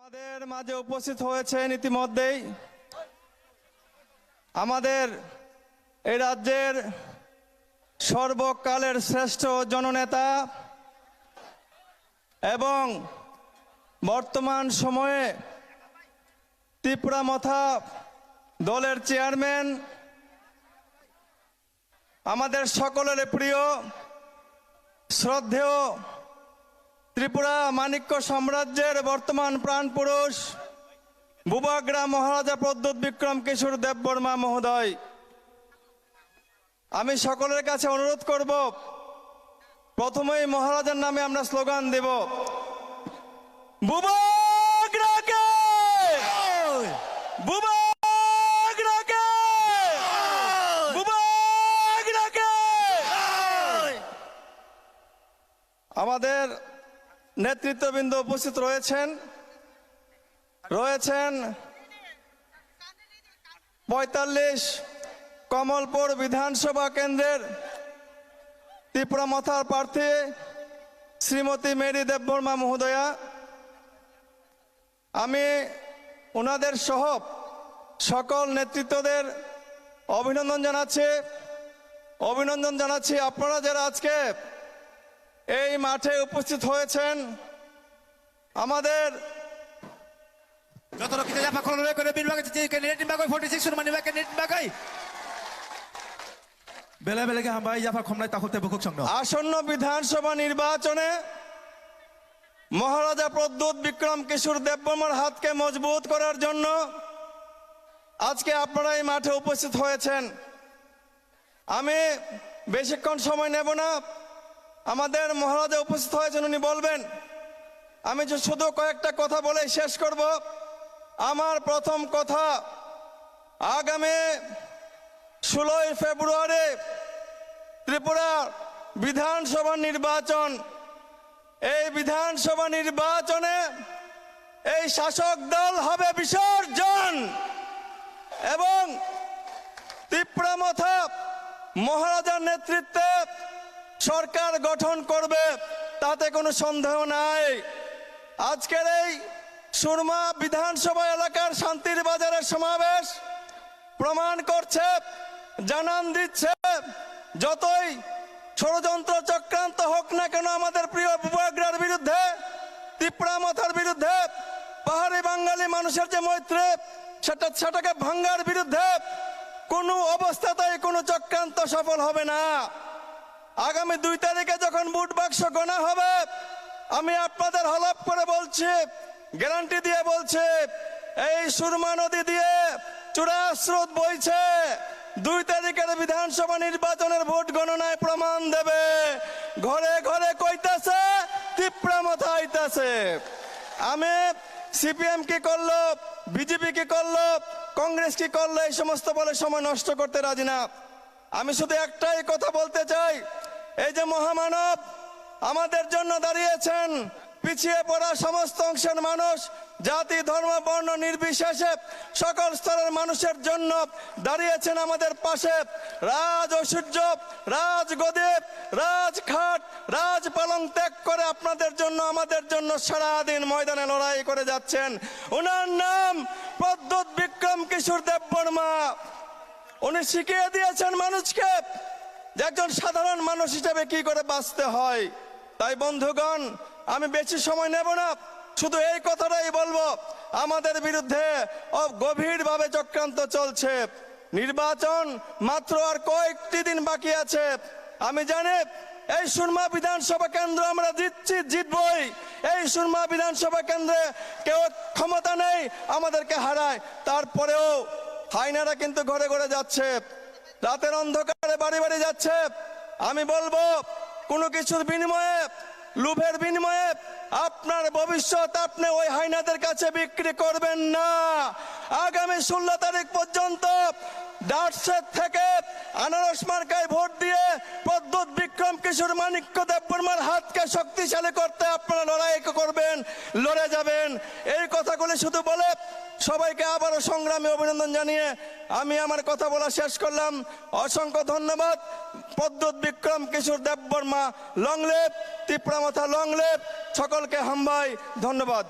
আমাদের মাঝে উপস্থিত হয়েছেন ইতিমধ্যেই আমাদের এই রাজ্যের সর্বকালের শ্রেষ্ঠ জননেতা এবং বর্তমান সময়ে ত্রিপুরামথা দলের চেয়ারম্যান, আমাদের সকলের প্রিয় শ্রদ্ধেয় ত্রিপুরা মাণিক্য সাম্রাজ্যের বর্তমান প্রাণপুরুষ বুবাগ্রাম মহারাজা প্রদ্যোৎ বিক্রম কিশোর দেববর্মা মহোদয়, আমি সকলের কাছে অনুরোধ করব, প্রথমেই মহারাজার নামে আমরা স্লোগান দেব, বুবাগ্রাকে বুবাগ্রাকে বুবাগ্রাকে। আমাদের নেতৃত্ববৃন্দ উপস্থিত রয়েছেন ৪৫ কমলপুর বিধানসভা কেন্দ্রের ত্রিপুরামথার প্রার্থী শ্রীমতী মেরি দেববর্মা মহোদয়া। আমি ওনাদের সহ সকল নেতৃত্বদের অভিনন্দন জানাচ্ছি। আপনারা যারা আজকে এই মাঠে উপস্থিত হয়েছেন, আমাদের আসন্ন বিধানসভা নির্বাচনে মহারাজা প্রদ্যোৎ বিক্রম কিশোর দেববর্মার হাতকে মজবুত করার জন্য আজকে আপনারা এই মাঠে উপস্থিত হয়েছেন। আমি বেশিক্ষণ সময় নেব না, আমাদের মহারাজা উপস্থিত হয়েছেন, উনি বলবেন। আমি যে শুধু কয়েকটা কথা বলে শেষ করব। আমার প্রথম কথা, আগামী 16 ফেব্রুয়ারি ত্রিপুরা বিধানসভা নির্বাচন। এই বিধানসভা নির্বাচনে এই শাসক দল হবে বিসর্জন এবং ত্রিপুরামথা মহারাজার নেতৃত্বে সরকার গঠন করবে, তাতে কোনো সন্দেহ নাই। আজকের এই সুরমা বিধানসভা এলাকার শান্তির বাজারের সমাবেশ প্রমাণ করছে, জানান দিচ্ছে, যতই ষড়যন্ত্র চক্রান্ত হোক না কেন আমাদের প্রিয় বুবাগ্রার বিরুদ্ধে, ত্রিপুরামথার বিরুদ্ধে, পাহাড়ি বাঙালি মানুষের যে মৈত্রী সেটাকে ভাঙ্গার বিরুদ্ধে কোনো অবস্থাতেই কোনো চক্রান্ত সফল হবে না। আগামী 2 তারিখে যখন ভোট বাক্স গণা হবে, আমি আপনাদের হলফ করে বলছি, গ্যারান্টি দিয়ে বলছি, এই সুরমা নদী দিয়ে চূড়া স্রোত বইছে। 2 তারিখের বিধানসভা নির্বাচনের ভোট গণনায় প্রমাণ দেবে। ঘরে ঘরে কইতাছে ত্রিপুরামথা আইতাছে। আমি সিপিএম কি করলো, বিজেপি কি করলো, কংগ্রেস কি করলো, এই সমস্ত বলে সময় নষ্ট করতে রাজি না। আমি শুধু একটাই কথা বলতে চাই, এই যে মহামানব আমাদের জন্য দাঁড়িয়েছেন, পিছিয়ে পড়া সমস্ত অংশের মানুষ, জাতি ধর্ম বর্ণ নির্বিশেষে সকল স্তরের মানুষের জন্য দাঁড়িয়েছেন আমাদের পাশে। রাজ ঐশ্বর্য, রাজগদি, রাজখাট, রাজপালং ত্যাগ করে আপনাদের জন্য, আমাদের জন্য সারাদিন ময়দানে লড়াই করে যাচ্ছেন। ওনার নাম প্রদ্যোৎ বিক্রম কিশোর দেববর্মা। উনি শিখিয়ে দিয়েছেন মানুষকে যে একজন সাধারণ মানুষ হিসেবে কি করে বাঁচতে হয়। তাই বন্ধুগণ, আমি বেশি সময় নেব না, শুধু এই কথাটাই বলবো, আমাদের বিরুদ্ধে গভীরভাবে চক্রান্ত চলছে। নির্বাচন মাত্র আর কয়েকটি দিন বাকি আছে। আমি জানি এই সুরমা বিধানসভা কেন্দ্র আমরা জিতবই। এই সুরমা বিধানসভা কেন্দ্রে কেউ ক্ষমতা নেই আমাদেরকে হারায়, তারপরেও হাইনারা কিন্তু ঘরে ঘরে যাচ্ছে, রাতের অন্ধকারে বাড়ি বাড়ি যাচ্ছে। আমি বলবো, কোনো কিছুর বিনিময়ে, লোভের বিনিময়ে আপনার ভবিষ্যৎ আপনি ওই হাইনাদের কাছে বিক্রি করবেন না। আগামী 16 তারিখ পর্যন্ত ডাটসের থেকে আনারস মার্কায় ভোট দিয়ে প্রদ্যোৎ বিক্রম কিশোর মাণিক্য দেববর্মার হাতকে শক্তিশালী করতে আপনারা লড়াই করবেন, লড়ে যাবেন। এই কথাগুলি শুধু বলে সবাইকে আবারও সংগ্রামী অভিনন্দন জানিয়ে আমি আমার কথা বলা শেষ করলাম। অসংখ্য ধন্যবাদ। Pradyot Bikram Kishore Debbarma long live, Tripura Motha long live. সকলকে হাম্বাই ধন্যবাদ।